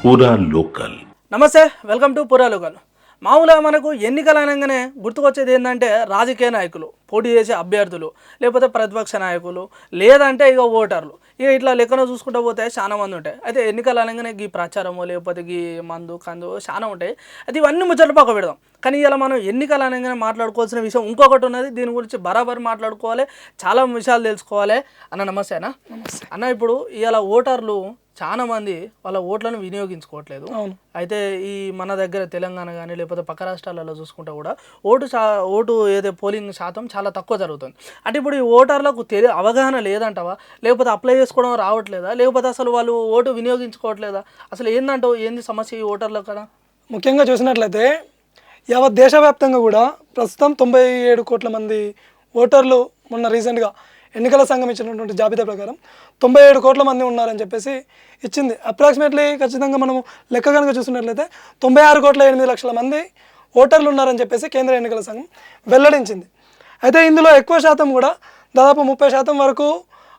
పూరా లోకల్. నమస్తే, welcome to పూరా లోకల్. మామూలుగా మనకు ఎన్నికలు అనగానే గుర్తుకొచ్చేది ఏంటంటే రాజకీయ నాయకులు, పోటీ చేసే అభ్యర్థులు, లేకపోతే ప్రతిపక్ష నాయకులు, లేదంటే ఇక ఓటర్లు. ఇక ఇట్లా లెక్కన చూసుకుంటూ పోతే చాలా మంది ఉంటాయి. అయితే ఎన్నికలు అనగానే ఈ ప్రచారము లేకపోతే ఈ మందు కందు చాలా ఉంటాయి. అయితే ఇవన్నీ ముచ్చట్లు పక్క పెడదాం. కానీ ఇలా మనం ఎన్నికలు అనగానే మాట్లాడుకోవాల్సిన విషయం ఇంకొకటి ఉన్నది. దీని గురించి బరాబర్ మాట్లాడుకోవాలి, చాలా విషయాలు తెలుసుకోవాలి. అన్న నమస్తే అన్న. అన్న, ఇప్పుడు ఇవాళ ఓటర్లు చాలా మంది వాళ్ళ ఓట్లను వినియోగించుకోవట్లేదు. అయితే ఈ మన దగ్గర తెలంగాణ కానీ లేకపోతే పక్క రాష్ట్రాలలో చూసుకుంటే కూడా ఓటు ఏదో పోలింగ్ శాతం చాలా తక్కువ జరుగుతుంది. అంటే ఇప్పుడు ఈ ఓటర్లకు అవగాహన లేదంటావా, లేకపోతే అప్లై చేసుకోవడం రావట్లేదా, లేకపోతే అసలు వాళ్ళు ఓటు వినియోగించుకోవట్లేదా? అసలు ఏందంటావు, ఏంది సమస్య ఈ ఓటర్ల కదా? ముఖ్యంగా చూసినట్లయితే యావత్ దేశవ్యాప్తంగా కూడా ప్రస్తుతం 97 కోట్ల మంది ఓటర్లు మొన్న రీసెంట్గా ఎన్నికల సంఘం ఇచ్చినటువంటి జాబితా ప్రకారం 97 కోట్ల మంది ఉన్నారని చెప్పేసి ఇచ్చింది. అప్రాక్సిమేట్లీ ఖచ్చితంగా మనము లెక్క కనుక చూసినట్లయితే 96,08,00,000 మంది ఓటర్లు ఉన్నారని చెప్పేసి కేంద్ర ఎన్నికల సంఘం వెల్లడించింది. అయితే ఇందులో ఎక్కువ శాతం కూడా దాదాపు 30% వరకు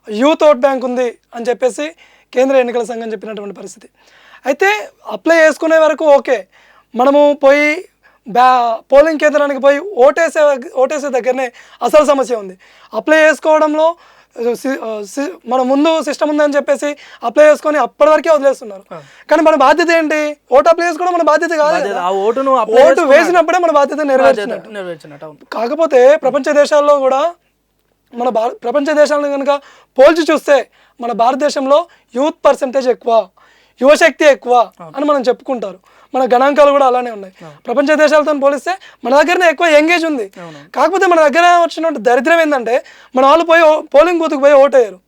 యూత్ ఓట్ బ్యాంక్ ఉంది అని చెప్పేసి కేంద్ర ఎన్నికల సంఘం చెప్పినటువంటి పరిస్థితి. అయితే అప్లై చేసుకునే వరకు ఓకే, మనము పోయి పోలింగ్ కేంద్రానికి పోయి ఓటేసే దగ్గరనే అసలు సమస్య ఉంది. అప్లై చేసుకోవడంలో మన ముందు సిస్టమ్ ఉందని చెప్పేసి అప్లై చేసుకొని అప్పటి వరకే వదిలేస్తున్నారు. కానీ మన బాధ్యత ఏంటి? ఓటు అప్లై చేసుకోవడం మన బాధ్యత కాదు. ఓటు వేసినప్పుడే మన బాధ్యత నెరవేర్చినట్టు. కాకపోతే ప్రపంచ దేశాల్లో కూడా ప్రపంచ దేశాలను కనుక పోల్చి చూస్తే మన భారతదేశంలో యూత్ పర్సెంటేజ్ ఎక్కువ, యువశక్తి ఎక్కువ అని మనం చెప్పుకుంటారు. మన గణాంకాలు కూడా అలానే ఉన్నాయి. ప్రపంచ దేశాలతో పోలిస్తే మన దగ్గరనే ఎక్కువ ఎంగేజ్ ఉంది. కాకపోతే మన దగ్గర వచ్చినట్టు దరిద్రం ఏంటంటే మన వాళ్ళు పోయి పోలింగ్ బూత్కి పోయి ఓటేయరు.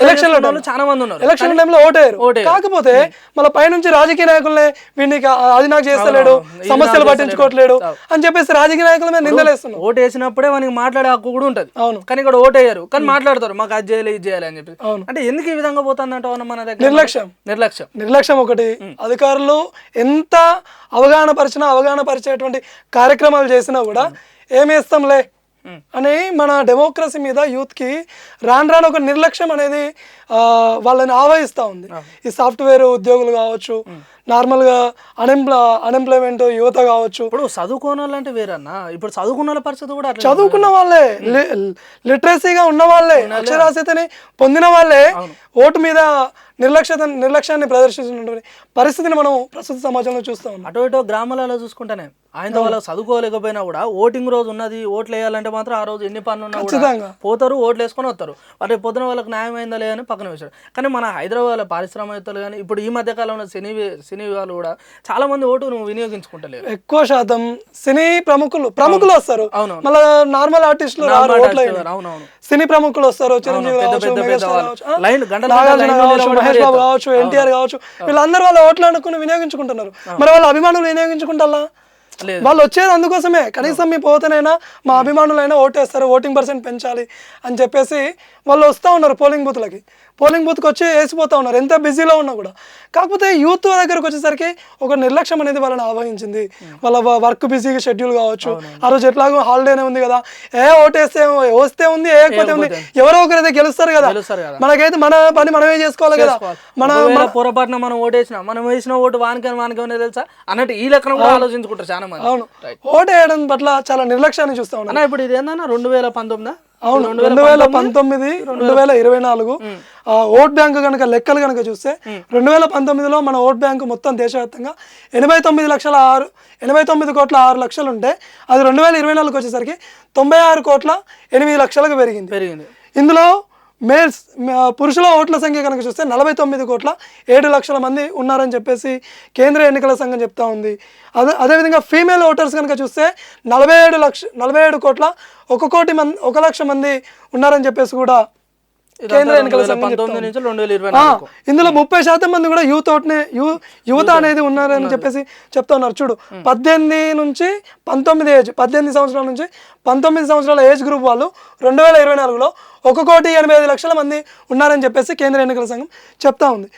ఎలక్షన్ టైంలో ఓటేయరు. కాకపోతే మన పైనుంచి రాజకీయ నాయకులనే వీడికి అది నాకు చేస్తలేడు, సమస్యలు పట్టించుకోవట్లేడు అని చెప్పేసి రాజకీయ నాయకుల మీద నిందలేస్తున్నారు. ఓటు వేసినప్పుడే మనకి మాట్లాడే హక్కు కూడా ఉంటుంది. అవును, కానీ ఇక్కడ ఓటేయరు, కానీ మాట్లాడతారు మాకు అది చేయాలి ఇది చేయాలి అని చెప్పి. అంటే ఎందుకు ఈ విధంగా పోతుంది అంటే మన దగ్గర నిర్లక్ష్యం ఒకటి. అధికారులు ఎంత అవగాహన పరిచేటువంటి కార్యక్రమాలు చేసినా కూడా ఏమేస్తాంలే అని మన డెమోక్రసీ మీద యూత్కి రాను ఒక నిర్లక్ష్యం అనేది వాళ్ళని ఆవహిస్తూ ఉంది. ఈ సాఫ్ట్వేర్ ఉద్యోగులు కావచ్చు, నార్మల్గా అన్ఎంప్లాయ్మెంట్ యువత కావచ్చు. ఇప్పుడు చదువుకోని వాళ్ళంటే వేరన్నా, ఇప్పుడు చదువుకున్న వాళ్ళ పరిస్థితి కూడా చదువుకున్న వాళ్ళే, లిటరసీగా ఉన్న వాళ్ళే, అక్షరాస్యతని పొందిన వాళ్ళే ఓటు మీద నిర్లక్ష్యాన్ని ప్రదర్శిస్తున్నటువంటి పరిస్థితిని మనం ప్రస్తుత సమాజంలో చూస్తూ ఉన్నాం. అటు ఇటు గ్రామాలలో చూసుకుంటేనే ఆయనతో వాళ్ళు చదువుకోలేకపోయినా కూడా ఓటింగ్ రోజు ఉన్నది, ఓట్లు వేయాలంటే మాత్రం ఆ రోజు ఎన్ని పనులు ఉన్నా పోతారు, ఓట్లు వేసుకొని వస్తారు. వాటి పొద్దున వాళ్ళకి న్యాయం అయిందా లేదని పక్కన వేశారు. కానీ మన హైదరాబాద్ పారిశ్రామికవేత్తలు కానీ ఇప్పుడు ఈ మధ్య కాలంలో సినీ వాళ్ళు కూడా చాలా మంది ఓటు వినియోగించుకుంటలేరు. ఎక్కువ శాతం సినీ ప్రముఖులు వస్తారు. అవును, మళ్ళీ నార్మల్ ఆర్టిస్టులు సినీ ప్రముఖులు వస్తారు. చిరంజీవి కావచ్చు, మహేష్ బాబు కావచ్చు, ఎన్టీఆర్ కావచ్చు, వీళ్ళందరూ వాళ్ళ ఓట్లు అనుకుని వినియోగించుకుంటున్నారు. మరి వాళ్ళ అభిమానులు వినియోగించుకుంటారా? వాళ్ళు వచ్చేది అందుకోసమే, కనీసం మీ పోతేనైనా మా అభిమానులైనా ఓటేస్తారు, ఓటింగ్ పర్సెంట్ పెంచాలి అని చెప్పేసి వాళ్ళు వస్తూ ఉన్నారు పోలింగ్ బూత్కి వచ్చి వేసిపోతూ ఉన్నారు, ఎంత బిజీలో ఉన్నా కూడా. కాకపోతే యూత్ దగ్గరకు వచ్చేసరికి ఒక నిర్లక్ష్యం అనేది వాళ్ళని ఆవహించింది. వాళ్ళ వర్క్ బిజీ షెడ్యూల్ కావచ్చు, ఆ రోజు ఎట్లాగో హాలిడేనే ఉంది కదా, వస్తే ఉంది, వేయకపోతే ఉంది, ఎవరో ఒకరైతే గెలుస్తారు కదా, మనకైతే మన పని మనమే చేసుకోవాలి కదా. మన పొరపాటున మనం ఓటేసినా, మనం వేసిన ఓటు వానికేమన్నా తెలుసా అన్నట్టు ఈ లెక్కన కూడా ఆలోచించుకుంటారు చాలా మంది. అవును, ఓటు వేయడం పట్ల చాలా నిర్లక్ష్యాన్ని చూస్తా ఉన్నాం. ఇప్పుడు ఇది ఏందన్నా 2019 అవును, 2019, 2024 ఓట్ బ్యాంక్ కనుక లెక్కలు కనుక చూస్తే 2019లో మన ఓట్ బ్యాంకు మొత్తం దేశవ్యాప్తంగా 89 కోట్ల 6 లక్షలు ఉంటే అది 2024 వచ్చేసరికి 96 కోట్ల 8 లక్షలకు పెరిగింది. ఇందులో పురుషుల ఓట్ల సంఖ్య కనుక చూస్తే 49 కోట్ల 7 లక్షల మంది ఉన్నారని చెప్పేసి కేంద్ర ఎన్నికల సంఘం చెప్తా ఉంది. అదేవిధంగా ఫీమేల్ ఓటర్స్ కనుక చూస్తే 47 కోట్ల 1 లక్ష మంది ఉన్నారని చెప్పేసి కూడా కేంద్ర ఎన్నికల సంఘం. ఇందులో 30% మంది కూడా యువత అనేది ఉన్నారని చెప్పేసి చెప్తా ఉన్నారు. చూడు, 18 నుంచి 19 ఏజ్, 18 సంవత్సరాల నుంచి 19 సంవత్సరాల ఏజ్ గ్రూప్ వాళ్ళు 2024లో 1,85,00,000 మంది ఉన్నారని చెప్పేసి కేంద్ర ఎన్నికల సంఘం చెప్తా ఉంది.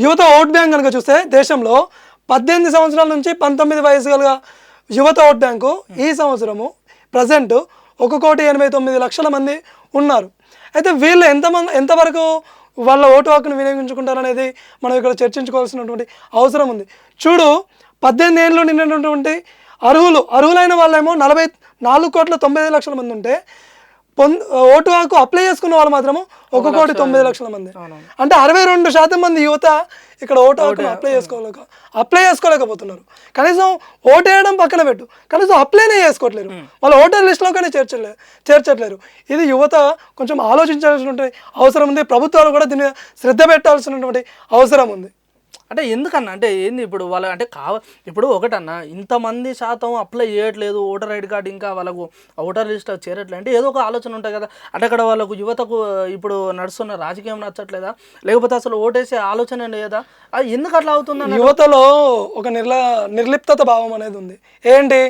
యువత ఓట్ బ్యాంక్ కనుక చూస్తే దేశంలో 18 సంవత్సరాల నుంచి 19 వయసు గల యువత ఓట్ బ్యాంకు ఈ సంవత్సరము ప్రజెంట్ 1,89,00,000 మంది ఉన్నారు. అయితే వీళ్ళు ఎంతవరకు వాళ్ళ ఓటు హక్కును వినియోగించుకుంటారనేది మనం ఇక్కడ చర్చించుకోవాల్సినటువంటి అవసరం ఉంది. చూడు, 18 ఏళ్ళు నిన్నటువంటి అర్హులైన వాళ్ళేమో 44,90,00,000 మంది ఉంటే ఓటు హక్కు అప్లై చేసుకున్న వాళ్ళు మాత్రము 1,90,00,000 మంది. అంటే 62% మంది యువత ఇక్కడ ఓటు హక్కును అప్లై చేసుకోలేకపోతున్నారు. కనీసం ఓటు వేయడం పక్కన పెట్టు, కనీసం అప్లైనే చేసుకోవట్లేరు, వాళ్ళ ఓటర్ లిస్టులో కానీ చేర్చట్లేరు. ఇది యువత కొంచెం ఆలోచించాల్సినటువంటి అవసరం ఉంది. ప్రభుత్వాలు కూడా దీన్ని శ్రద్ధ పెట్టాల్సినటువంటి అవసరం ఉంది. అంటే ఎందుకన్నా, అంటే ఏంది ఇప్పుడు వాళ్ళ అంటే ఇప్పుడు ఒకటన్నా ఇంతమంది శాతం అప్లై చేయట్లేదు ఓటర్ ఐడి కార్డు, ఇంకా వాళ్ళకు ఓటర్ లిస్ట్ చేరట్లేదు అంటే ఏదో ఒక ఆలోచన ఉంటుంది కదా. అంటే అక్కడ వాళ్ళకు యువతకు ఇప్పుడు నడుస్తున్న రాజకీయం నచ్చట్లేదా, లేకపోతే అసలు ఓటేసే ఆలోచన లేదా, అది ఎందుకు అట్లా అవుతుంది? యువతలో ఒక నిర్లిప్తత భావం అనేది ఉంది. ఏంటి?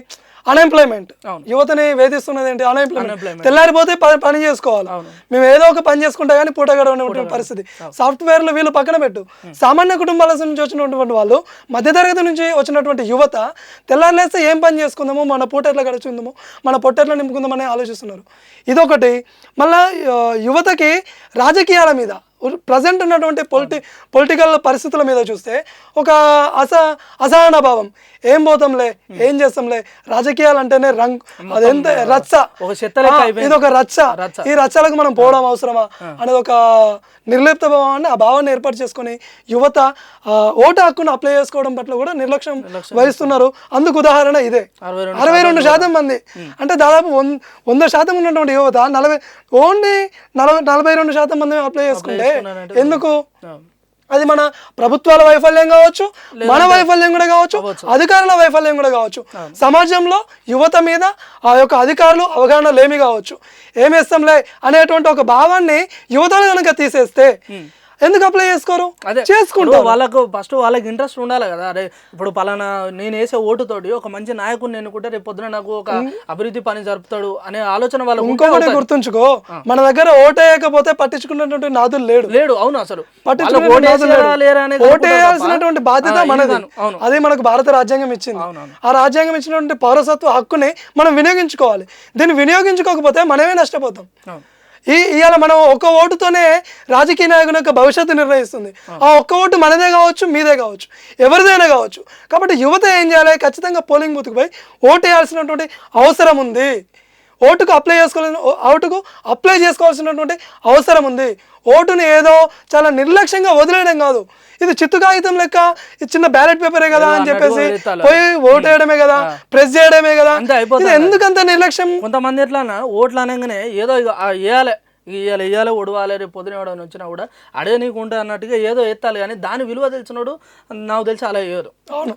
అన్ఎంప్లాయ్మెంట్. యువతని వేధిస్తున్నది ఏంటి? అన్ఎంప్లాయ్మెంట్. తెల్లారిపోతే పని చేసుకోవాలి, మేము ఏదో ఒక పని చేసుకుంటా కానీ పూట గడవనటువంటి పరిస్థితి. సాఫ్ట్వేర్లు వీళ్ళు పక్కన పెట్టు, సామాన్య కుటుంబాల నుంచి వచ్చినటువంటి వాళ్ళు, మధ్యతరగతి నుంచి వచ్చినటువంటి యువత తెల్లారిలేస్తే ఏం పని చేసుకుందామో, మన పూట ఎట్లా గడుచుకుందామో, మన పొట్ట ఎట్లా నింపుకుందామని ఆలోచిస్తున్నారు. ఇదొకటి. మళ్ళా యువతకి రాజకీయాల మీద ప్రజెంట్ ఉన్నటువంటి పొలిటికల్ పరిస్థితుల మీద చూస్తే ఒక అసహన భావం. ఏం పోతాంలే, ఏం చేస్తాంలే, రాజకీయాలు అంటేనే అదెంత రచ్చ, ఇది ఒక రచ్చ, ఈ రచ్చలకు మనం పోవడం అవసరమా అనేది ఒక నిర్లిప్త భావాన్ని, ఆ భావాన్ని ఏర్పాటు చేసుకొని యువత ఓటు హక్కును అప్లై చేసుకోవడం పట్ల కూడా నిర్లక్ష్యం వహిస్తున్నారు. అందుకు ఉదాహరణ ఇదే. 62% మంది అంటే దాదాపు 100% ఉన్నటువంటి యువత ఓన్లీ 42% మంది అప్లై చేసుకుంటే ఎందుకు? అది మన ప్రభుత్వాల వైఫల్యం కావచ్చు, మన వైఫల్యం కూడా కావచ్చు, అధికారుల వైఫల్యం కూడా కావచ్చు. సమాజంలో యువత మీద ఆ యొక్క అధికారులు అవగాహన లేమి కావచ్చు. ఏమేస్తాంలే అనేటువంటి ఒక భావాన్ని యువతలు కనుక తీసేస్తే ఎందుకు అప్లై చేసుకోరు? చేసుకుంటారు. వాళ్ళకు ఫస్ట్ వాళ్ళకి ఇంట్రెస్ట్ ఉండాలి కదా. అరే ఇప్పుడు పలానా నేను వేసే ఓటుతోటి ఒక మంచి నాయకుడిని ఎన్నుకుంటే రేపు పొద్దున నాకు ఒక అభివృద్ధి పని జరుపుతాడు అనే ఆలోచన వాళ్ళకు. ఇంకొకటి గుర్తుంచుకో, మన దగ్గర ఓటు వేయకపోతే పట్టించుకున్నటువంటి నాదులు లేడు. అవును, అసలు ఓటేయాల్సినటువంటి బాధ్యత మనది. అది మనకు భారత రాజ్యాంగం ఇచ్చింది. ఆ రాజ్యాంగం ఇచ్చినటువంటి పౌరసత్వ హక్కుని మనం వినియోగించుకోవాలి. దీన్ని వినియోగించుకోకపోతే మనమే నష్టపోతాం. ఇవాళ మనం ఒక్క ఓటుతోనే రాజకీయ నాయకుని యొక్క భవిష్యత్తు నిర్ణయిస్తుంది. ఆ ఒక్క ఓటు మనదే కావచ్చు, మీదే కావచ్చు, ఎవరిదైనా కావచ్చు. కాబట్టి యువత ఏం చేయాలి? ఖచ్చితంగా పోలింగ్ బూత్కి పోయి ఓటు వేయాల్సినటువంటి అవసరం ఉంది. ఓటుకు అప్లై చేసుకోవాల్సినటువంటి అవసరం ఉంది. ఓటుని ఏదో చాలా నిర్లక్ష్యంగా వదిలేయడం కాదు. ఇది చిత్తు కాగితం లెక్క, ఇది చిన్న బ్యాలెట్ పేపరే కదా అని చెప్పేసి పోయి ఓటు వేయడమే కదా, ప్రెస్ చేయడమే కదా, ఎందుకంత నిర్లక్ష్యం? కొంతమంది ఎట్లా ఓట్లు అనగానే ఏదో ఇయ్యాలి ఒడవాలి, రేపు పొద్దున ఎవడని వచ్చినా కూడా అడే నీకు ఉంటుంది అన్నట్టుగా ఏదో ఎత్తాలి. కానీ దాని విలువ తెలిసినాడు నాకు తెలిసి అలా వేయరు.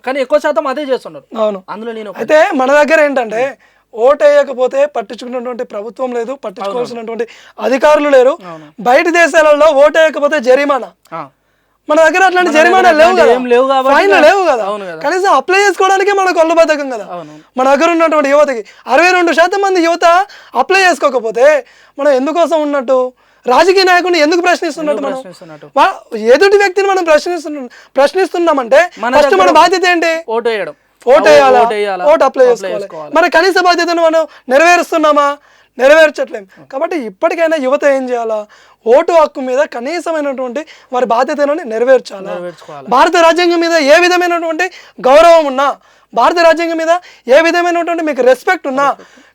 కానీ ఎక్కువ శాతం అదే చేస్తున్నారు. అవును, అందులో నేను అయితే మన దగ్గర ఏంటంటే ఓటు వేయకపోతే పట్టించుకున్నటువంటి ప్రభుత్వం లేదు, పట్టించుకోవాల్సినటువంటి అధికారులు లేరు. బయట దేశాలలో ఓటు వేయకపోతే జరిమానా. మన దగ్గర అట్లాంటి జరిమానా లేవు కదా. కనీసం అప్లై చేసుకోవడానికి మనకు ఒళ్ళబద్ధకం కదా. మన దగ్గర ఉన్నటువంటి యువతకి 62% మంది యువత అప్లై చేసుకోకపోతే మనం ఎందుకోసం ఉన్నట్టు? రాజకీయ నాయకుడిని ఎందుకు ప్రశ్నిస్తున్నట్టు? మనం ఎదుటి వ్యక్తిని మనం ప్రశ్నిస్తున్నామంటే ఫస్ట్ మన బాధ్యత ఏంటి? ఓటు వేయడం, ఓటు వేయాలా, ఓటు అప్లై చేసుకోవాలి. మరి కనీస బాధ్యతను మనం నెరవేరుస్తున్నామా? నెరవేర్చట్లేము. కాబట్టి ఇప్పటికైనా యువత ఏం చేయాలా? ఓటు హక్కు మీద కనీసమైనటువంటి వారి బాధ్యతలను నెరవేర్చాలి. భారత రాజ్యాంగం మీద ఏ విధమైనటువంటి గౌరవం ఉన్నా, భారత రాజ్యాంగం మీద ఏ విధమైనటువంటి మీకు రెస్పెక్ట్ ఉన్నా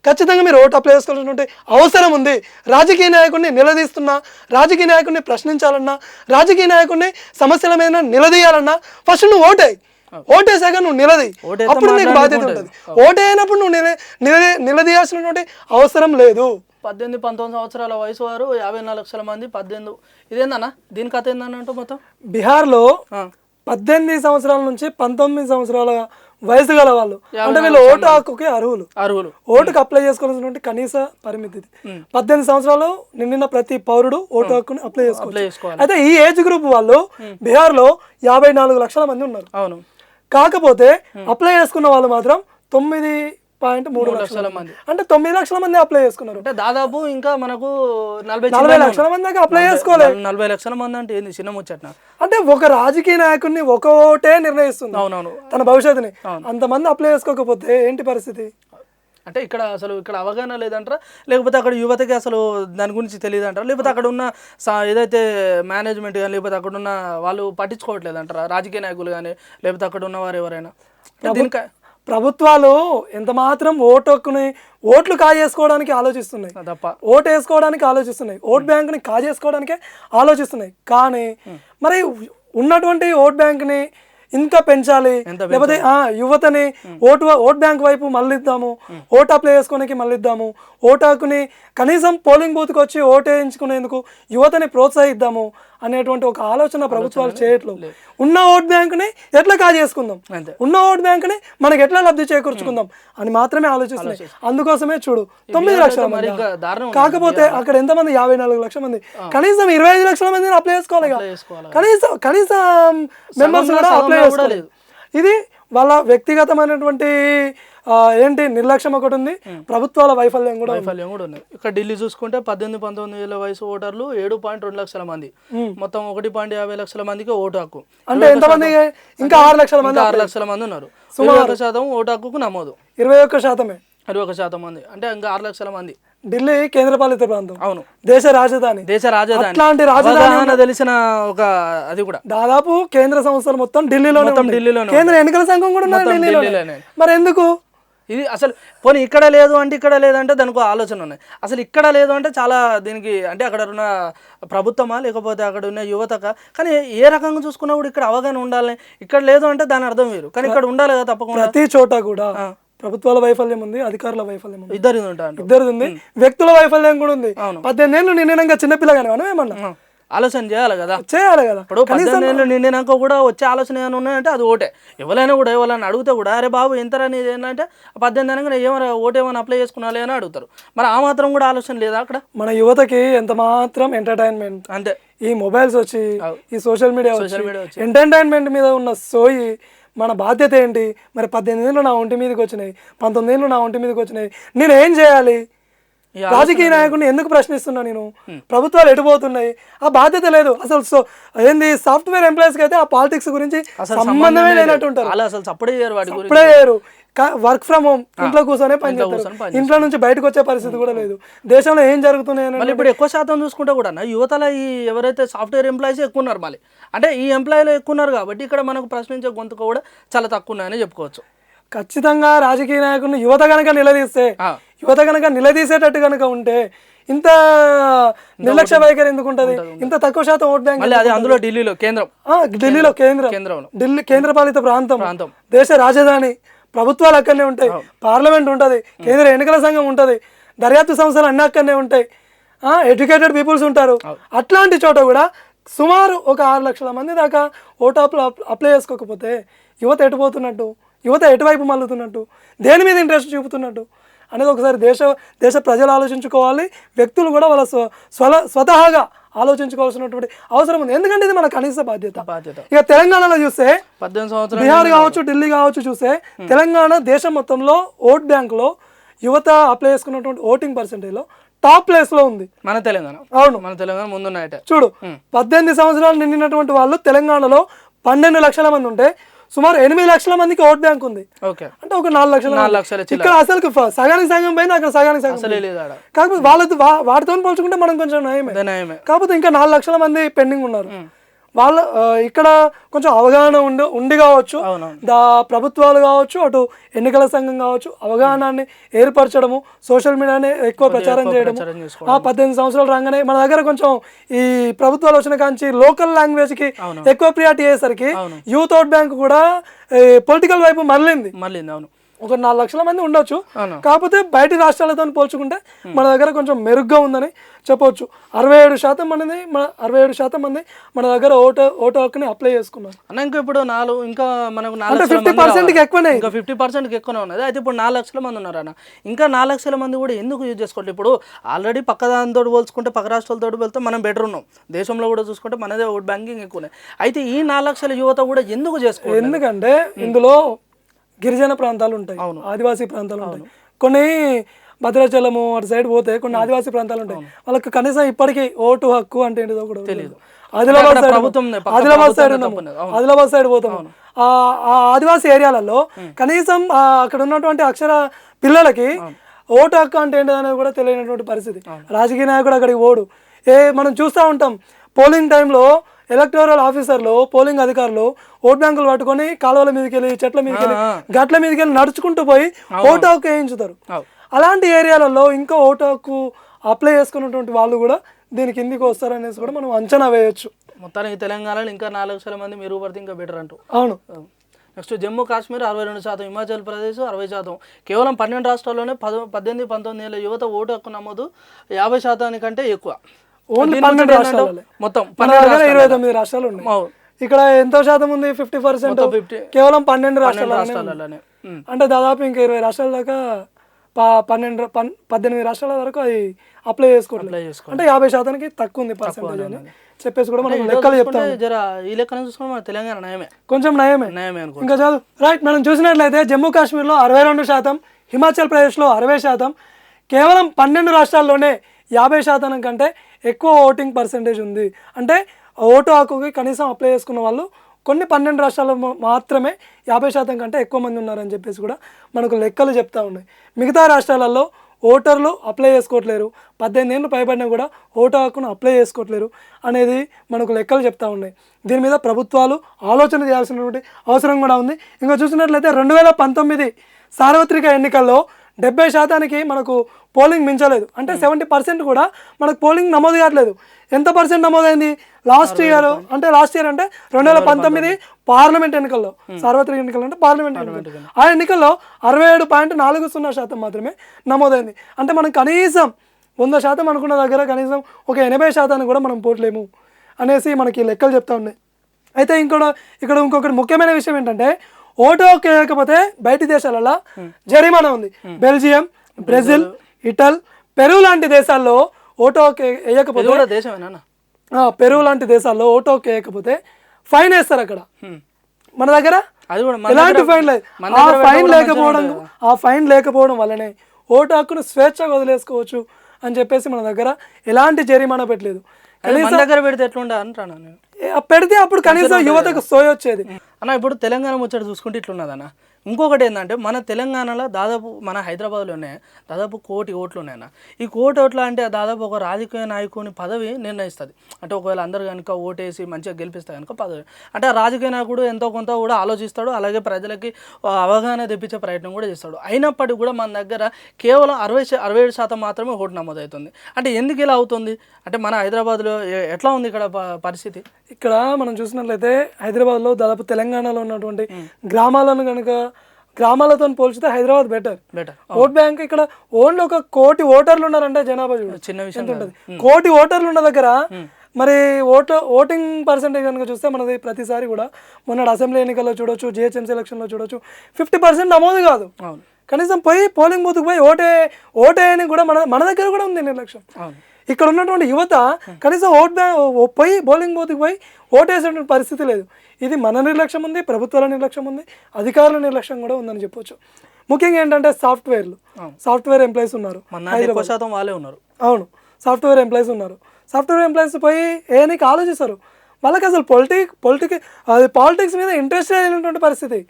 ఖచ్చితంగా మీరు ఓటు అప్లై చేసుకోవాల్సినటువంటి అవసరం ఉంది. రాజకీయ నాయకుడిని నిలదీస్తున్నా, రాజకీయ నాయకుడిని ప్రశ్నించాలన్నా, రాజకీయ నాయకుడిని సమస్యల మీద నిలదీయాలన్నా ఫస్ట్ నువ్వు ఓటేసాక నువ్వు నిలది, అప్పుడు నీకు బాధ్యత ఉంటుంది. ఓటే అయినప్పుడు నువ్వు నిలదీయాల్సినటువంటి అవసరం లేదు. 18-19 సంవత్సరాల వయసు వారు 54 లక్షల మంది 18. ఇదేందన్నా దీని కథ ఏందన్నట్టు? మొత్తం బీహార్లో 18 సంవత్సరాల నుంచి 19 సంవత్సరాల వయసు గల వాళ్ళు అంటే వీళ్ళు ఓటు హక్కుకి అర్హులు. ఓటుకు అప్లై చేసుకోవాల్సినటువంటి కనీస పరిమితి 18 సంవత్సరాలు నిండిన ప్రతి పౌరుడు ఓటు హక్కుని అప్లై చేసుకోవాలి. అయితే ఈ ఏజ్ గ్రూప్ వాళ్ళు బీహార్లో 54 లక్షల మంది ఉన్నారు. అవును. కాకపోతే అప్లై చేసుకున్న వాళ్ళు మాత్రం 9.3 లక్షల మంది. అంటే 9 లక్షల మంది అప్లై చేసుకున్నారు. అంటే దాదాపు ఇంకా మనకు 40 లక్షల మంది దాకా అప్లై చేసుకోలేదు. 40 లక్షల మంది అంటే ఏంది చిన్న ముచ్చట? అంటే ఒక రాజకీయ నాయకుడిని ఒక ఓటే నిర్ణయిస్తుంది తన భవిష్యత్తుని. అంతమంది అప్లై చేసుకోకపోతే ఏంటి పరిస్థితి? అంటే ఇక్కడ అసలు ఇక్కడ అవగాహన లేదంటారా, లేకపోతే అక్కడ యువతకి అసలు దాని గురించి తెలియదు అంటారా, లేకపోతే అక్కడ ఉన్న ఏదైతే మేనేజ్మెంట్ కానీ లేకపోతే అక్కడ ఉన్న వాళ్ళు పట్టించుకోవట్లేదు అంటారా, రాజకీయ నాయకులు కానీ లేకపోతే అక్కడ ఉన్న వారు ఎవరైనా? దీనికి ప్రభుత్వాలు ఎంత మాత్రం ఓట్లు కాజేసుకోవడానికి ఆలోచిస్తున్నాయి తప్ప ఓటు వేసుకోవడానికి ఆలోచిస్తున్నాయి, ఓట్ బ్యాంక్ని కాజేసుకోవడానికే ఆలోచిస్తున్నాయి. కానీ మరి ఉన్నటువంటి ఓట్ బ్యాంక్ని ఇంకా పెంచాలి, లేకపోతే యువతని ఓట్ బ్యాంక్ వైపు మళ్ళిద్దాము, ఓటు అప్లై చేసుకోవడానికి మళ్ళిద్దాము, ఓటాకుని కనీసం పోలింగ్ బూత్కి వచ్చి ఓటు వేయించుకునేందుకు యువతని ప్రోత్సహిద్దాము అనేటువంటి ఒక ఆలోచన ప్రభుత్వాలు చేయట్లేదు. ఉన్న ఓట్ బ్యాంక్ని ఎట్లా కాజేసుకుందాం, ఉన్న ఓట్ బ్యాంక్ని మనకి ఎట్లా లబ్ధి చేకూర్చుకుందాం అని మాత్రమే ఆలోచిస్తున్నాయి. అందుకోసమే చూడు 9 లక్షల మంది, కాకపోతే అక్కడ ఎంతమంది 54 లక్షల మంది, కనీసం 25 లక్షల మందిని అప్లై చేసుకోవాలి, కనీసం మెంబర్స్ కూడా అప్లై చేసుకోలేదు. ఇది వాళ్ళ వ్యక్తిగతమైనటువంటి నిర్లక్ష్యం ఒకటి ఉంది, ప్రభుత్వాల వైఫల్యం కూడా ఉంది. ఇక్కడ ఢిల్లీ చూసుకుంటే 18-19 ఏళ్ళ వయసు ఓటర్లు 7.2 లక్షల మంది, మొత్తం 1.50 లక్షల మందికి ఓటు హక్కు. అంటే ఎంతమంది? ఇంకా 6 లక్షల మంది ఉన్నారు. 21% ఓటు హక్కుకు నమోదు, 21% మంది, అంటే ఇంకా 6 లక్షల మంది. ఢిల్లీ కేంద్రపాలిత ప్రాంతం, అవును, దేశ రాజధాని. అట్లాంటి రాజధాని తెలిసిన ఒక అది కూడా దాదాపు కేంద్ర సంస్థలు మొత్తం ఢిల్లీలోనే, కేంద్ర ఎన్నికల సంఘం కూడా ఢిల్లీలోనే. మరి ఎందుకు ఇది అసలు? పోనీ ఇక్కడ లేదు అంటే ఇక్కడ లేదంటే దానికి ఆలోచన ఉన్నాయి. అసలు ఇక్కడ లేదు అంటే చాలా దీనికి అంటే అక్కడ ఉన్న ప్రభుత్వమా లేకపోతే అక్కడ ఉన్న యువతక, కానీ ఏ రకంగా చూసుకున్నా కూడా ఇక్కడ అవగాహన ఉండాలి. ఇక్కడ లేదు అంటే దాని అర్థం వేరు, కానీ ఇక్కడ ఉండాలి కదా తప్పకుండా. ప్రతి చోట కూడా ప్రభుత్వాల వైఫల్యం ఉంది, అధికారుల వైఫల్యం ఉంది, ఇద్దరిది ఉంది, వ్యక్తుల వైఫల్యం కూడా ఉంది. 18 ఏళ్ళు నిండినాక చిన్నపిల్లగానే మనం ఏమన్నా ఆలోచన చేయాలి కదా. ఇప్పుడు 18 ఏళ్ళు నిండినాక కూడా వచ్చే ఆలోచన ఏమైనా ఉన్నాయంటే అది ఓటే. ఎవరైనా అడిగితే కూడా అరే బాబు ఎంతరా నీది ఏంటంటే 18 అనగానే ఏమైనా ఓటు ఏమైనా అప్లై చేసుకున్నాలి అని అడుగుతారు. మరి ఆ మాత్రం కూడా ఆలోచన లేదా అక్కడ? మన యువతకి ఎంత మాత్రం ఎంటర్టైన్మెంట్ అంటే ఈ మొబైల్స్ వచ్చి, ఈ సోషల్ మీడియా వచ్చి ఎంటర్టైన్మెంట్ మీద ఉన్న సోయి మన బాధ్యత ఏంటి? మరి 18 ఏళ్ళు నా ఒంటి మీదకి వచ్చినాయి, 19 ఏళ్ళు నా ఒంటి మీదకి వచ్చినాయి, నేను ఏం చేయాలి? రాజకీయ నాయకుడిని ఎందుకు ప్రశ్నిస్తున్నా నేను? ప్రభుత్వాలు ఎటుపోతున్నాయి? ఆ బాధ్యత లేదు అసలు. సాఫ్ట్వేర్ ఎంప్లాయీస్ కి అయితే ఆ పాలిటిక్స్ గురించి సంబంధమే లేనట్టు ఉంటారు, అసలు సప్పుడే చేయరు. వర్క్ ఫ్రమ్ హోమ్, ఇంట్లో కూర్చొనే పని చేస్తారు, ఇంట్లో నుంచి బయటకు వచ్చే పరిస్థితి కూడా లేదు. దేశంలో ఏం జరుగుతున్నాయి? ఇప్పుడు ఎక్కువ శాతం చూసుకుంటే కూడా యువతలో ఈ ఎవరైతే సాఫ్ట్వేర్ ఎంప్లాయీస్ ఎక్కువ ఉన్నారు. మళ్ళీ అంటే ఈ ఎంప్లాయీలు ఎక్కువ ఉన్నారు కాబట్టి ఇక్కడ మనకు ప్రశ్నించే గొంతుకు కూడా చాలా తక్కువ ఉన్నాయని చెప్పుకోవచ్చు. ఖచ్చితంగా రాజకీయ నాయకుడిని యువత కనుక నిలదీసేటట్టు కనుక ఉంటే ఇంత నిర్లక్ష్య వైఖరి ఎందుకు ఉంటది? ఇంత తక్కువ శాతం ఓట్ బ్యాంక్. అందులో ఢిల్లీలో కేంద్రపాలిత ప్రాంతం, దేశ రాజధాని, ప్రభుత్వాలు అక్కడనే ఉంటాయి, పార్లమెంట్ ఉంటుంది, కేంద్ర ఎన్నికల సంఘం ఉంటుంది, దర్యాప్తు సంస్థలు అన్నీ అక్కడనే ఉంటాయి, ఎడ్యుకేటెడ్ పీపుల్స్ ఉంటారు. అట్లాంటి చోట కూడా సుమారు ఒక 6 లక్షల మంది దాకా ఓటు అప్లై చేసుకోకపోతే యువత ఎటుపోతున్నట్టు, యువత ఎటువైపు మళ్ళుతున్నట్టు, దేని మీద ఇంట్రెస్ట్ చూపుతున్నట్టు అనేది ఒకసారి దేశ ప్రజలు ఆలోచించుకోవాలి. వ్యక్తులు కూడా వాళ్ళ స్వతహాగా ఆలోచించుకోవాల్సినటువంటి అవసరం ఉంది. ఎందుకంటే ఇది మన కనీస బాధ్యత. ఇక తెలంగాణలో చూస్తే 18 సంవత్సరాలు, బీహార్ కావచ్చు, ఢిల్లీ కావచ్చు, చూస్తే తెలంగాణ దేశం మొత్తంలో ఓట్ బ్యాంక్లో యువత అప్లై చేసుకున్నటువంటి ఓటింగ్ పర్సెంటేజ్లో టాప్ ప్లేస్ లో ఉంది మన తెలంగాణ. అవును, మన తెలంగాణ ముందున్నాయట. చూడు, 18 సంవత్సరాలు నిండినటువంటి వాళ్ళు తెలంగాణలో 12 లక్షల మంది ఉంటే సుమారు 8 లక్షల మందికి ఓట్ బ్యాంక్ ఉంది. అంటే ఒక 4 లక్షల. ఇక్కడ అసలు సగానికి సగం పైన, అక్కడ సగానికి సగం. కాకపోతే వాటితో పోల్చుకుంటే మనం కొంచెం నయమే. కాకపోతే ఇంకా 4 లక్షల మంది పెండింగ్ ఉన్నారు. వాళ్ళ ఇక్కడ కొంచెం అవగాహన ఉండి కావచ్చు, ప్రభుత్వాలు కావచ్చు, అటు ఎన్నికల సంఘం కావచ్చు, అవగాహనాన్ని ఏర్పరచడము, సోషల్ మీడియాని ఎక్కువ ప్రచారం చేయడము. 18 సంవత్సరాలు రాగానే మన దగ్గర కొంచెం ఈ ప్రభుత్వాలు వచ్చిన కాంచి లోకల్ లాంగ్వేజ్ కి ఎక్కువ ప్రియారిటీ అయ్యేసరికి యూత్ ఓట్ బ్యాంక్ కూడా పొలిటికల్ వైపు మళ్ళింది. అవును, ఒక 4 లక్షల మంది ఉండొచ్చు. కాకపోతే బయటి రాష్ట్రాలతో పోల్చుకుంటే మన దగ్గర కొంచెం మెరుగ్గా ఉందని చెప్పవచ్చు. 67% మంది మన దగ్గర ఓటు హక్కుని అప్లై చేసుకున్నారు. ఇంకా ఇప్పుడు ఇంకా మనకు 50% ఎక్కువనే, ఇంకా 50% ఎక్కువనే ఉన్నది. అయితే ఇప్పుడు 4 లక్షల మంది ఉన్నారు అన్న. ఇంకా 4 లక్షల మంది కూడా ఎందుకు యూజ్ చేసుకోవాలి? ఇప్పుడు ఆల్రెడీ పక్క దానితో పోల్చుకుంటే, పక్క రాష్ట్రాలతో వెళ్తే మనం బెటర్ ఉన్నాం. దేశంలో కూడా చూసుకుంటే మనదే ఓట్ బ్యాంకింగ్ ఎక్కువనే. అయితే ఈ 4 లక్షల యువత కూడా ఎందుకు చేసుకోవాలి? ఎందుకంటే ఇందులో గిరిజన ప్రాంతాలు ఉంటాయి, ఆదివాసీ ప్రాంతాలు ఉంటాయి, కొన్ని భద్రాచలము అటు సైడ్ పోతే కొన్ని ఆదివాసీ ప్రాంతాలు ఉంటాయి, వాళ్ళకి కనీసం ఇప్పటికీ ఓటు హక్కు అంటే ఏంటిదో కూడా తెలియదు. ఆదిలాబాద్ సైడ్ ఆదిలాబాద్ సైడ్ పోతాం, ఆ ఆదివాసీ ఏరియాలలో కనీసం అక్కడ ఉన్నటువంటి అక్షర పిల్లలకి ఓటు హక్కు అంటే ఏంటిది అనేది కూడా తెలియనటువంటి పరిస్థితి. రాజకీయ నాయకుడు అక్కడికి ఓడు. మనం చూస్తూ ఉంటాం పోలింగ్ టైంలో ఎలక్టోరల్ ఆఫీసర్లు, పోలింగ్ అధికారులు ఓట్ బ్యాంకులు పట్టుకొని కాలువల మీదకి వెళ్ళి, చెట్ల మీదకి వెళ్ళి, గట్ల మీదకి వెళ్ళి నడుచుకుంటూ పోయి ఓటు హక్కు వేయించుతారు. అలాంటి ఏరియాలలో ఇంకా ఓటు హక్కు అప్లై చేసుకున్నటువంటి వాళ్ళు కూడా దీని కిందికి వస్తారనేసి కూడా మనం అంచనా వేయొచ్చు. మొత్తానికి తెలంగాణలో ఇంకా 4 లక్షల మంది మెరుగుపడితే ఇంకా బెటర్ అంటూ. అవును. నెక్స్ట్ జమ్మూ కాశ్మీర్ 62%, హిమాచల్ ప్రదేశ్ 60%. కేవలం 12 రాష్ట్రాల్లోనే 18-19 ఏళ్ళ యువత ఓటు హక్కు నమోదు 50% కంటే ఎక్కువ. ఓన్లీ 12 రాష్ట్రాలు, మొత్తం 29 రాష్ట్రాలు ఉన్నాయి. ఇక్కడ ఎంతో శాతం ఉంది? 50%. కేవలం 12 రాష్ట్రాలలోనే. అంటే దాదాపు ఇంకా 20 రాష్ట్రాల దాకా 18 రాష్ట్రాల వరకు అది అప్లై చేసుకోవట్లేదు. అంటే 50%కి తక్కువ ఉంది పర్సెంటేజ్ అని చెప్పేసి కూడా మనం లెక్కలు చెప్తాం. ఈ లెక్కన చూసుకుంటే మన తెలంగాణ నయమే, కొంచెం నయమే. ఇంకా చాలు. రైట్, మనం చూసినట్లయితే జమ్మూ కాశ్మీర్లో 62%, హిమాచల్ ప్రదేశ్లో 60%, కేవలం 12 రాష్ట్రాల్లోనే 50% కంటే ఎక్కువ ఓటింగ్ పర్సెంటేజ్ ఉంది. అంటే ఓటు హక్కుకి కనీసం అప్లై చేసుకున్న వాళ్ళు కొన్ని 12 రాష్ట్రాల్లో మాత్రమే 50% కంటే ఎక్కువ మంది ఉన్నారని చెప్పేసి కూడా మనకు లెక్కలు చెప్తా ఉన్నాయి. మిగతా రాష్ట్రాలలో ఓటర్లు అప్లై చేసుకోవట్లేరు, 18 ఏళ్ళు పైబడినా కూడా ఓటు హక్కును అప్లై చేసుకోవట్లేరు అనేది మనకు లెక్కలు చెప్తా ఉన్నాయి. దీని మీద ప్రభుత్వాలు ఆలోచన చేయాల్సినటువంటి అవసరం కూడా ఉంది. ఇంకా చూసినట్లయితే 2019 సార్వత్రిక ఎన్నికల్లో 70% మనకు పోలింగ్ మించలేదు. అంటే 70% కూడా మనకు పోలింగ్ నమోదు కావట్లేదు. ఎంత పర్సెంట్ నమోదైంది లాస్ట్ ఇయర్ అంటే 2019 పార్లమెంట్ ఎన్నికల్లో, సార్వత్రిక ఎన్నికల్లో అంటే పార్లమెంట్ ఎన్నికల్లో, ఆ ఎన్నికల్లో 67.40% మాత్రమే నమోదైంది. అంటే మనం కనీసం 100% అనుకున్న దగ్గర కనీసం ఒక 80% కూడా మనం పోట్లేము అనేసి మనకి లెక్కలు చెప్తా ఉన్నాయి. అయితే ఇక్కడ ఇంకొకటి ముఖ్యమైన విషయం ఏంటంటే, ఓటు హక్కు వేయకపోతే బయటి దేశాలలో జరిమానా ఉంది. బెల్జియం, బ్రెజిల్, ఇటల్, పెరు లాంటి దేశాల్లో ఓటు హక్కు వేయకపోతే, పెరు లాంటి దేశాల్లో ఓటు హక్కు వేయకపోతే ఫైన్ వేస్తారు. అక్కడ మన దగ్గర ఎలాంటి ఫైన్ లేదు. ఆ ఫైన్ లేకపోవడం వల్లనే ఓటు హక్కును స్వేచ్ఛగా వదిలేసుకోవచ్చు అని చెప్పేసి మన దగ్గర ఎలాంటి జరిమానా పెట్టలేదు. దగ్గర పెడితే ఎట్లుండా అంటాను నేను. పెడితే అప్పుడు కనీసం యువతకు సోయి వచ్చేది అన్న. ఇప్పుడు తెలంగాణ ముచ్చట చూసుకుంటే ఇట్లున్నదన్న. ఇంకొకటి ఏంటంటే, మన తెలంగాణలో దాదాపు మన హైదరాబాద్లోనే దాదాపు 1 కోటి ఓట్లు ఉన్నాయన్న. ఈ 1 కోటి ఓట్లు అంటే దాదాపు ఒక రాజకీయ నాయకుని పదవి నిర్ణయిస్తుంది. అంటే ఒకవేళ అందరూ కనుక ఓటేసి మంచిగా గెలిపిస్తే కనుక పదవి అంటే ఆ రాజకీయ నాయకుడు ఎంతో కొంత కూడా ఆలోచిస్తాడు, అలాగే ప్రజలకి అవగాహన తెప్పించే ప్రయత్నం కూడా చేస్తాడు. అయినప్పటికీ కూడా మన దగ్గర కేవలం 67% మాత్రమే ఓటు నమోదవుతుంది. అంటే ఎందుకు ఇలా అవుతుంది అంటే మన హైదరాబాద్లో ఎట్లా ఉంది ఇక్కడ పరిస్థితి? ఇక్కడ మనం చూసినట్లయితే హైదరాబాద్లో దాదాపు తెలంగాణలో ఉన్నటువంటి గ్రామాలతో పోల్చితే హైదరాబాద్ బెటర్. ఓట్ బ్యాంక్ ఇక్కడ ఓన్లీ 1 కోటి ఓటర్లు ఉన్నారంటే జనాభా చిన్న విషయం ఉంటుంది. 1 కోటి ఓటర్లు ఉన్న దగ్గర మరి ఓటింగ్ పర్సెంటేజ్ కనుక చూస్తే మనది ప్రతిసారి కూడా మొన్న అసెంబ్లీ ఎన్నికల్లో చూడొచ్చు, జిహెచ్ఎంసీ ఎలక్షన్లో చూడొచ్చు, 50% నమోదు కాదు. కనీసం పోయి పోలింగ్ బూత్కి పోయి ఓటేయని కూడా మన దగ్గర కూడా ఉంది నిర్లక్ష్యం. ఇక్కడ ఉన్నటువంటి యువత కనీసం పోయి పోలింగ్ బూత్కి పోయి ఓటేసేటువంటి పరిస్థితి లేదు. ఇది మన నిర్లక్ష్యం ఉంది, ప్రభుత్వాల నిర్లక్ష్యం ఉంది, అధికారుల నిర్లక్ష్యం కూడా ఉందని చెప్పొచ్చు. ముఖ్యంగా ఏంటంటే సాఫ్ట్వేర్ ఎంప్లాయీస్ ఉన్నారు. వాళ్ళే ఉన్నారు. అవును, సాఫ్ట్వేర్ ఎంప్లాయీస్ ఉన్నారు. సాఫ్ట్వేర్ ఎంప్లాయీస్ పోయి ఏనికి ఆలోచిస్తారు. వాళ్ళకి అసలు పాలిటిక్స్ మీద ఇంట్రెస్ట్ లేనటువంటి పరిస్థితి.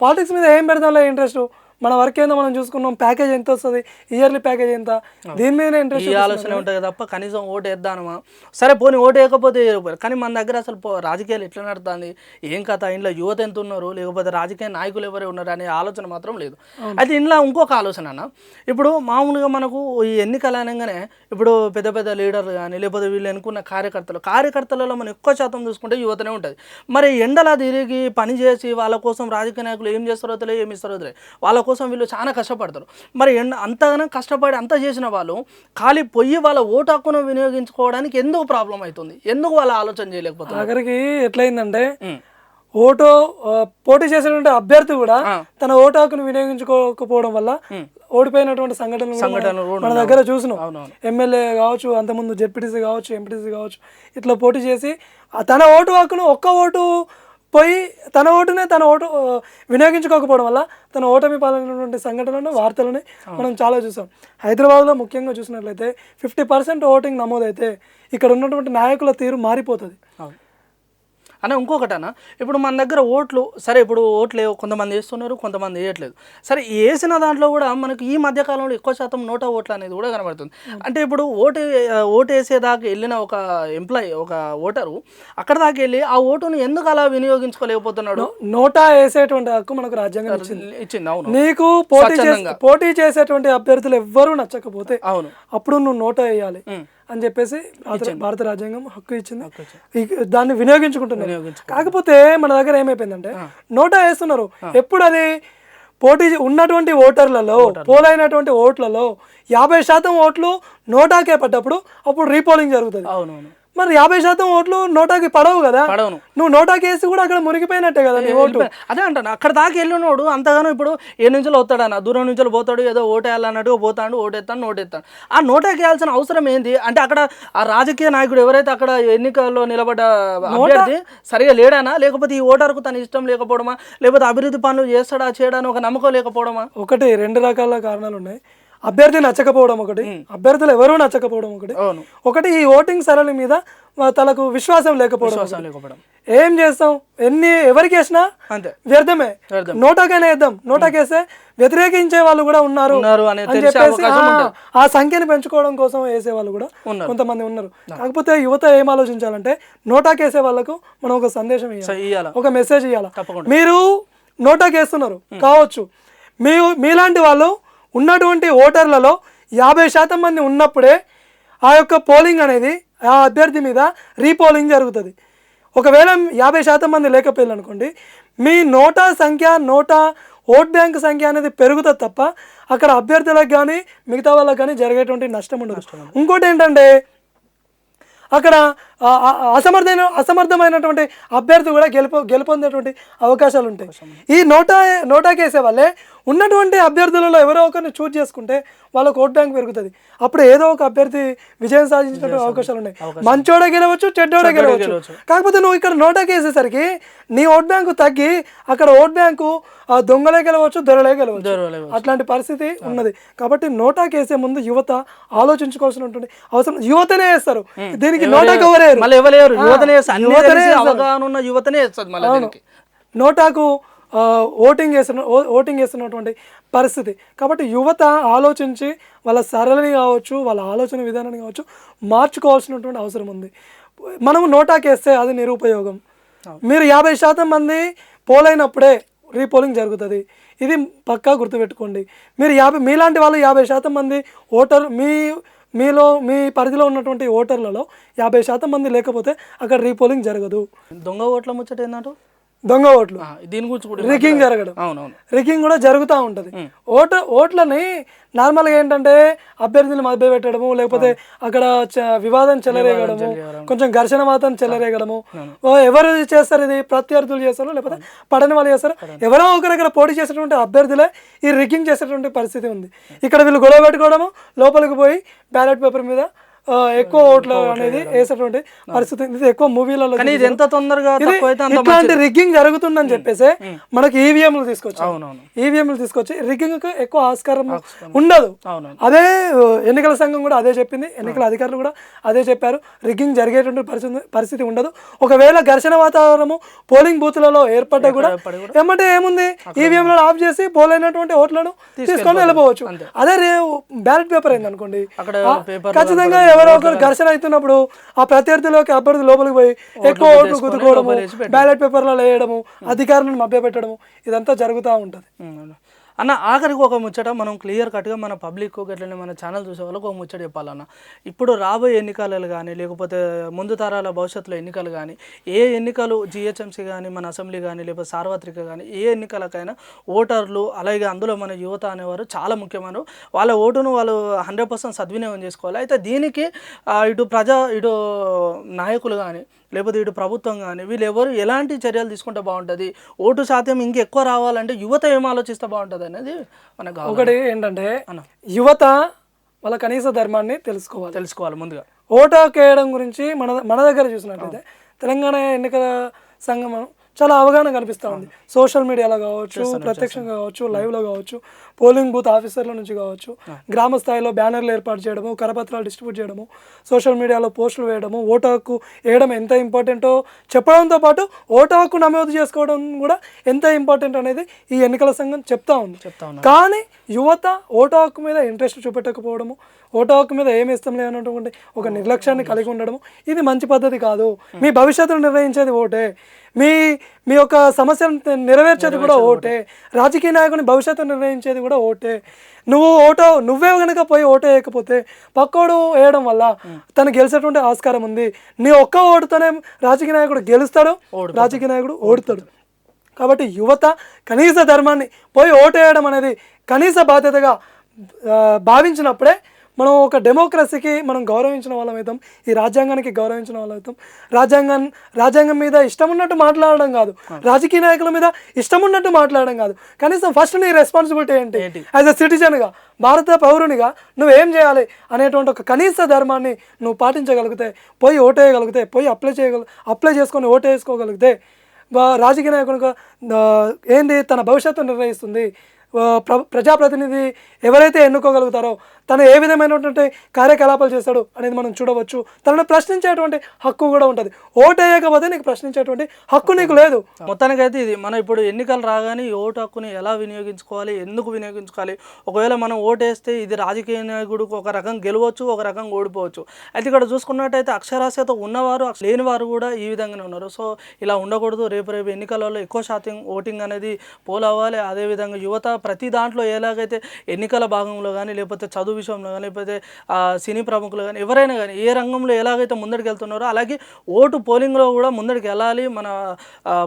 పాలిటిక్స్ మీద ఏం పెడదాంలే ఇంట్రెస్ట్, మన వర్క్ ఏందో మనం చూసుకున్నాం, ప్యాకేజ్ ఎంత వస్తుంది, ఇయర్లీ ప్యాకేజ్ ఎంత, దీని మీద ఇంట్రెస్ట్ ఆలోచన ఉంటుంది తప్ప కనీసం ఓటు వేద్దామా, సరే పోనీ ఓటు వేయకపోతే కానీ మన దగ్గర అసలు రాజకీయాలు ఎట్లా నడుతుంది, ఏం కథ, ఇంట్లో యువత ఎంత ఉన్నారు, లేకపోతే రాజకీయ నాయకులు ఎవరే ఉన్నారు అనే ఆలోచన మాత్రం లేదు. అయితే ఇంట్లో ఇంకొక ఆలోచన అన్న, ఇప్పుడు మామూలుగా మనకు ఈ ఎన్నికలు అనగానే ఇప్పుడు పెద్ద పెద్ద లీడర్లు కానీ లేకపోతే వీళ్ళు ఎన్నుకున్న కార్యకర్తలలో మనం ఎక్కువ శాతం చూసుకుంటే యువతనే ఉంటుంది. మరి ఎండలా తిరిగి పని చేసి వాళ్ళ కోసం రాజకీయ నాయకులు ఏం చేస్తారో తెలియదు, ఏమి ఇస్తారో తెలియదు, వాళ్ళ కోసం వీళ్ళు చాలా కష్టపడతారు. మరి అంతగానో కష్టపడి అంత చేసిన వాళ్ళు ఖాళీ పొయ్యి వాళ్ళ ఓటు హక్కును వినియోగించుకోవడానికి ఎందుకు ప్రాబ్లం అవుతుంది, ఎందుకు వాళ్ళ ఆలోచన చేయలేకపోతున్నారు? ఆఖరికి ఎట్లయిందంటే పోటీ చేసేటువంటి అభ్యర్థి కూడా తన ఓటు హక్కును వినియోగించుకోకపోవడం వల్ల ఓడిపోయినటువంటి సంఘటనలు మన దగ్గర చూసినాం. ఎమ్మెల్యే కావచ్చు, అంతకుముందు జెడ్పీటీసీ కావచ్చు, ఎంపీటీసీ కావచ్చు, ఇట్లా పోటీ చేసి తన ఓటు హక్కును ఒక్క ఓటు పోయి తన ఓటు వినియోగించుకోకపోవడం వల్ల తన ఓటమి పాలైనటువంటి సంఘటనలను వార్తలని మనం చాలా చూసాం. హైదరాబాద్లో ముఖ్యంగా చూసినట్లయితే 50% ఓటింగ్ నమోదైతే ఇక్కడ ఉన్నటువంటి నాయకుల తీరు మారిపోతుంది. అన్న ఇంకొకటి అన్న, ఇప్పుడు మన దగ్గర ఓట్లు సరే, ఇప్పుడు ఓట్లు కొంతమంది వేస్తున్నారు, కొంతమంది వేయట్లేదు. సరే, వేసిన దాంట్లో కూడా మనకి ఈ మధ్యకాలంలో ఎక్కువ శాతం నోటా ఓట్లు అనేది కూడా కనబడుతుంది. అంటే ఇప్పుడు ఓటు వేసేదాకా వెళ్ళిన ఒక ఎంప్లాయీ, ఒక ఓటరు అక్కడ దాకా వెళ్ళి ఆ ఓటును ఎందుకు అలా వినియోగించుకోలేకపోతున్నాడు? నోటా వేసేటువంటి హక్కు మనకు రాజ్యాంగం ఇచ్చింది. అవును. నీకు పోటీ చేసేటువంటి అభ్యర్థులు ఎవ్వరూ నచ్చకపోతే అవును అప్పుడు నువ్వు నోటా వేయాలి అని చెప్పేసి భారత రాజ్యాంగం హక్కు ఇచ్చింది. దాన్ని వినియోగించుకుంటున్నారు. కాకపోతే మన దగ్గర ఏమైపోయిందంటే నోటా వేస్తున్నారు. ఎప్పుడు అది పోటీ ఉన్నటువంటి ఓటర్లలో పోలైనటువంటి ఓట్లలో 50% ఓట్లు నోటాకే పడ్డప్పుడు అప్పుడు రీపోలింగ్ జరుగుతుంది. మరి 50% ఓట్లు నోటాకి పడవు కదా, నువ్వు నోటాకి వేసి కూడా అక్కడ మునిగిపోయినట్టే కదా నీ ఓటు. అదే అంటాను, అక్కడ దాకా వెళ్ళినోడు అంతగానో ఇప్పుడు ఏ నుంచి వస్తాడన్న, దూరం నుంచి పోతాడు, ఏదో ఓటు వేయాలన్నట్టు పోతాడు, ఓటేస్తాను నోటేస్తాను. ఆ నోటాకి వేయాల్సిన అవసరం ఏంది అంటే అక్కడ ఆ రాజకీయ నాయకుడు ఎవరైతే అక్కడ ఎన్నికల్లో నిలబడ్డ అభ్యర్థి సరిగా లేడానా, లేకపోతే ఈ ఓటర్కు తన ఇష్టం లేకపోవడమా, లేకపోతే అభివృద్ధి పనులు చేస్తాడా చేయడానికి ఒక నమ్మకం లేకపోవడమా? ఒకటి 2 రకాల కారణాలు ఉన్నాయి. అభ్యర్థి నచ్చకపోవడం ఒకటి, అభ్యర్థులు ఎవరూ నచ్చకపోవడం ఒకటి ఈ ఓటింగ్ సరళి మీద తనకు విశ్వాసం లేకపోవడం. ఏం చేస్తాం, ఎవరికి వేసినా వ్యర్థమే, నోటాకైనా వేద్దాం, నోటాకేస్తే వ్యతిరేకించే వాళ్ళు కూడా ఉన్నారు అని చెప్పేసి ఆ సంఖ్యను పెంచుకోవడం కోసం వేసే వాళ్ళు కూడా కొంతమంది ఉన్నారు. కాకపోతే యువత ఏం ఆలోచించాలంటే నోటాకేసే వాళ్ళకు మనం ఒక సందేశం ఇవ్వాలి, ఒక మెసేజ్ ఇవ్వాలి. మీరు నోటాకేస్తున్నారు కావచ్చు, మీలాంటి వాళ్ళు ఉన్నటువంటి ఓటర్లలో 50% మంది ఉన్నప్పుడే ఆ యొక్క పోలింగ్ అనేది ఆ అభ్యర్థి మీద రీపోలింగ్ జరుగుతుంది. ఒకవేళ 50% మంది లేకపోయారు అనుకోండి, మీ నోటా సంఖ్య, ఓట్ బ్యాంక్ సంఖ్య అనేది పెరుగుతుంది తప్ప అక్కడ అభ్యర్థులకు కానీ మిగతా వాళ్ళకి కానీ జరిగేటువంటి నష్టం ఉండదు. ఇంకోటి ఏంటంటే అక్కడ అసమర్థమైనటువంటి అభ్యర్థి కూడా గెలుపొందేటువంటి అవకాశాలు ఉంటాయి. ఈ నోటాకేసే వాళ్ళే ఉన్నటువంటి అభ్యర్థులలో ఎవరో ఒకరిని చూజ్ చేసుకుంటే వాళ్ళకు ఓట్ బ్యాంక్ పెరుగుతుంది. అప్పుడు ఏదో ఒక అభ్యర్థి విజయం సాధించేటువంటి అవకాశాలు ఉన్నాయి. మంచోడ గెలవచ్చు, చెడ్డోడ గెలవచ్చు. కాకపోతే నువ్వు ఇక్కడ నోటాకేసేసరికి నీ ఓట్ బ్యాంకు తగ్గి అక్కడ ఓట్ బ్యాంకు దొంగలే గెలవచ్చు, దొరలే గెలవచ్చు. అట్లాంటి పరిస్థితి ఉన్నది. కాబట్టి నోటాకేసే ముందు యువత ఆలోచించుకోవాల్సినటువంటి అవసరం. యువతనే వేస్తారు దీనికి, నోటాకు నోటాకు ఓటింగ్ వేస్తున్నటువంటి పరిస్థితి. కాబట్టి యువత ఆలోచించి వాళ్ళ సరళని కావచ్చు, వాళ్ళ ఆలోచన విధానాన్ని కావచ్చు మార్చుకోవాల్సినటువంటి అవసరం ఉంది. మనము నోటాకేస్తే అది నిరుపయోగం. మీరు 50% మంది పోలైనప్పుడే రీపోలింగ్ జరుగుతుంది. ఇది పక్కా గుర్తుపెట్టుకోండి. మీలాంటి వాళ్ళు 50% మంది ఓటర్ మీ పరిధిలో ఉన్నటువంటి ఓటర్లలో 50% మంది లేకపోతే అక్కడ రీపోలింగ్ జరగదు. దొంగ ఓట్ల ముచ్చట ఏంటంటే దొంగ ఓట్లు, దీని గురించి రిగ్గింగ్ జరగడం, రిగ్గింగ్ కూడా జరుగుతూ ఉంటుంది. ఓట్లని నార్మల్గా ఏంటంటే అభ్యర్థులు మభ్యపెట్టడము, లేకపోతే అక్కడ వివాదం చెలరేగడము, కొంచెం ఘర్షణ మాత్రం చెలరేగడము. ఎవరు చేస్తారు ఇది? ప్రత్యర్థులు చేస్తారు, లేకపోతే పడని వాళ్ళు చేస్తారు. ఎవరో ఒకరు ఇక్కడ పోటీ చేసేటువంటి అభ్యర్థులే ఈ రిగ్గింగ్ చేసేటువంటి పరిస్థితి ఉంది. ఇక్కడ వీళ్ళు గొడవ పెట్టుకోవడము, లోపలికి పోయి బ్యాలెట్ పేపర్ మీద ఎక్కువ ఓట్లు అనేది వేసేటువంటి పరిస్థితి. ఇది ఎక్కువ మూవీలలో ఎంత తొందరగా ఇట్లాంటి రిగ్గింగ్ జరుగుతుందని చెప్పేసి మనకి ఈవీఎంలు తీసుకొచ్చి రిగ్గింగ్ కు ఎక్కువ ఆస్కారం ఉండదు. అదే ఎన్నికల సంఘం కూడా అదే చెప్పింది, ఎన్నికల అధికారులు కూడా అదే చెప్పారు. రిగ్గింగ్ జరిగేటువంటి పరిస్థితి ఉండదు. ఒకవేళ ఘర్షణ వాతావరణము పోలింగ్ బూత్లలో ఏర్పడ్డా కూడా ఏమంటే ఏముంది, ఈవీఎంలను ఆఫ్ చేసి పోలైనటువంటి ఓట్లను తీసుకొని వెళ్ళిపోవచ్చు. అదే బ్యాలెట్ పేపర్ అయింది అనుకోండి, ఖచ్చితంగా ఎవరో ఒకరు ఘర్షణ అవుతున్నప్పుడు ఆ ప్రత్యర్థిలోకి అభ్యర్థి లోపలికి పోయి ఎక్కువ ఓట్లు గుద్దుకోవడము, బ్యాలెట్ పేపర్లలో వేయడము, అధికారులను మభ్యపెట్టడము, ఇదంతా జరుగుతూ ఉంటుంది. అన్న ఆఖరికి ఒక ముచ్చట మనం క్లియర్ కట్గా మన పబ్లిక్ అట్లనే మన ఛానల్ చూసే వాళ్ళకి ఒక ముచ్చట చెప్పాలన్న. ఇప్పుడు రాబోయే ఎన్నికలు కానీ, లేకపోతే ముందు తరాల భవిష్యత్తులో ఎన్నికలు కానీ, ఏ ఎన్నికలు జిహెచ్ఎంసీ కానీ, మన అసెంబ్లీ కానీ, లేకపోతే సార్వత్రిక కానీ, ఏ ఎన్నికలకైనా ఓటర్లు అలాగే అందులో మన యువత అనేవారు చాలా ముఖ్యమైన. వాళ్ళ ఓటును వాళ్ళు 100% సద్వినియోగం చేసుకోవాలి. అయితే దీనికి ఇటు నాయకులు కానీ, లేకపోతే ఇటు ప్రభుత్వం కానీ వీళ్ళెవరు ఎలాంటి చర్యలు తీసుకుంటే బాగుంటుంది, ఓటు శాతం ఇంకెక్కువ రావాలంటే యువత ఏం ఆలోచిస్తే బాగుంటుంది అనేది మనకు. ఒకటి ఏంటంటే యువత వాళ్ళ కనీస ధర్మాన్ని తెలుసుకోవాలి ముందుగా. ఓటు వేయడం గురించి మన దగ్గర చూసినట్లయితే తెలంగాణ ఎన్నికల సంఘం చాలా అవగాహన కనిపిస్తూ ఉంది. సోషల్ మీడియాలో కావచ్చు, ప్రత్యక్షంగా కావచ్చు, లైవ్లో కావచ్చు, పోలింగ్ బూత్ ఆఫీసర్ల నుంచి కావచ్చు, గ్రామ స్థాయిలో బ్యానర్లు ఏర్పాటు చేయడము, కరపత్రాలు డిస్ట్రిబ్యూట్ చేయడము, సోషల్ మీడియాలో పోస్టులు వేయడము, ఓటు హక్కు వేయడం ఎంత ఇంపార్టెంటో చెప్పడంతో పాటు ఓటు హక్కు నమోదు చేసుకోవడం కూడా ఎంత ఇంపార్టెంట్ అనేది ఈ ఎన్నికల సంఘం చెప్తా ఉంది. కానీ యువత ఓటు హక్కు మీద ఇంట్రెస్ట్ చూపెట్టకపోవడము, ఓటు హక్కు మీద ఏమి ఇష్టం లేనటువంటి ఒక నిర్లక్ష్యాన్ని కలిగి ఉండడము ఇది మంచి పద్ధతి కాదు. మీ భవిష్యత్తును నిర్ణయించేది ఓటే, మీ మీ యొక్క సమస్యను నెరవేర్చేది కూడా ఓటే, రాజకీయ నాయకుని భవిష్యత్తు నిర్ణయించేది కూడా ఓటే. నువ్వే కనుక పోయి ఓటు వేయకపోతే పక్కోడు వేయడం వల్ల తను గెలిచేటువంటి ఆస్కారం ఉంది. నీ ఒక్క ఓటుతోనే రాజకీయ నాయకుడు గెలుస్తాడు, రాజకీయ నాయకుడు ఓడుతాడు. కాబట్టి యువత కనీస ధర్మాన్ని పోయి ఓటు వేయడం అనేది కనీస బాధ్యతగా భావించినప్పుడే మనం ఒక డెమోక్రసీకి మనం గౌరవించిన వాళ్ళం అవుతాం, ఈ రాజ్యాంగానికి గౌరవించిన వాళ్ళం అవుతాం. రాజ్యాంగం మీద ఇష్టం ఉన్నట్టు మాట్లాడడం కాదు, రాజకీయ నాయకుల మీద ఇష్టం ఉన్నట్టు మాట్లాడడం కాదు. కనీసం ఫస్ట్ నీ రెస్పాన్సిబిలిటీ ఏంటి? యాజ్ ఎ సిటిజన్గా, భారత పౌరునిగా నువ్వేం చేయాలి అనేటువంటి ఒక కనీస ధర్మాన్ని నువ్వు పాటించగలిగితే, పోయి ఓటు వేయగలిగితే, పోయి అప్లై చేసుకొని ఓటు వేసుకోగలిగితే, రాజకీయ నాయకునిగా ఏంది తన భవిష్యత్తు నిర్ణయిస్తుంది. ప్రజాప్రతినిధి ఎవరైతే ఎన్నుకోగలుగుతారో తను ఏ విధమైనటువంటి కార్యకలాపాలు చేస్తాడు అనేది మనం చూడవచ్చు. తనను ప్రశ్నించేటువంటి హక్కు కూడా ఉంటుంది. ఓటు వేయకపోతే నీకు ప్రశ్నించేటువంటి హక్కు నీకు లేదు. మొత్తానికైతే ఇది మనం ఇప్పుడు ఎన్నికలు రాగానే ఈ ఓటు హక్కుని ఎలా వినియోగించుకోవాలి, ఎందుకు వినియోగించుకోవాలి, ఒకవేళ మనం ఓటు వేస్తే ఇది రాజకీయ నాయకుడికి ఒక రకం గెలవచ్చు, ఒక రకం ఓడిపోవచ్చు. అయితే ఇక్కడ చూసుకున్నట్టయితే అక్షరాస్యత ఉన్నవారు లేని వారు కూడా ఈ విధంగానే ఉన్నారు. సో ఇలా ఉండకూడదు. రేపు ఎన్నికలలో ఎక్కువ శాతం ఓటింగ్ అనేది పోల్ అవ్వాలి. అదేవిధంగా యువత ప్రతి దాంట్లో ఎలాగైతే ఎన్నికల భాగంలో కానీ, లేకపోతే చదువు విషయంలో కానీ, లేకపోతే సినీ ప్రముఖులు కానీ, ఎవరైనా కానీ ఏ రంగంలో ఎలాగైతే ముందడికి వెళ్తున్నారో అలాగే ఓటు పోలింగ్లో కూడా ముందడికి వెళ్ళాలి. మన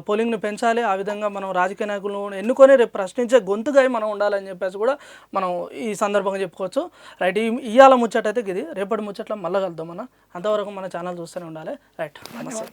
పోలింగ్ని పెంచాలి. ఆ విధంగా మనం రాజకీయ నాయకులను ఎన్నుకొని రేపు ప్రశ్నించే గొంతుగా మనం ఉండాలని చెప్పేసి కూడా మనం ఈ సందర్భంగా చెప్పుకోవచ్చు. రైట్, ఇవాళ ముచ్చట అయితే ఇది. రేపటి ముచ్చట్లో మళ్ళీ కలుద్దాం. అంతవరకు మన ఛానల్ చూస్తూనే ఉండాలి. రైట్, నమస్తే.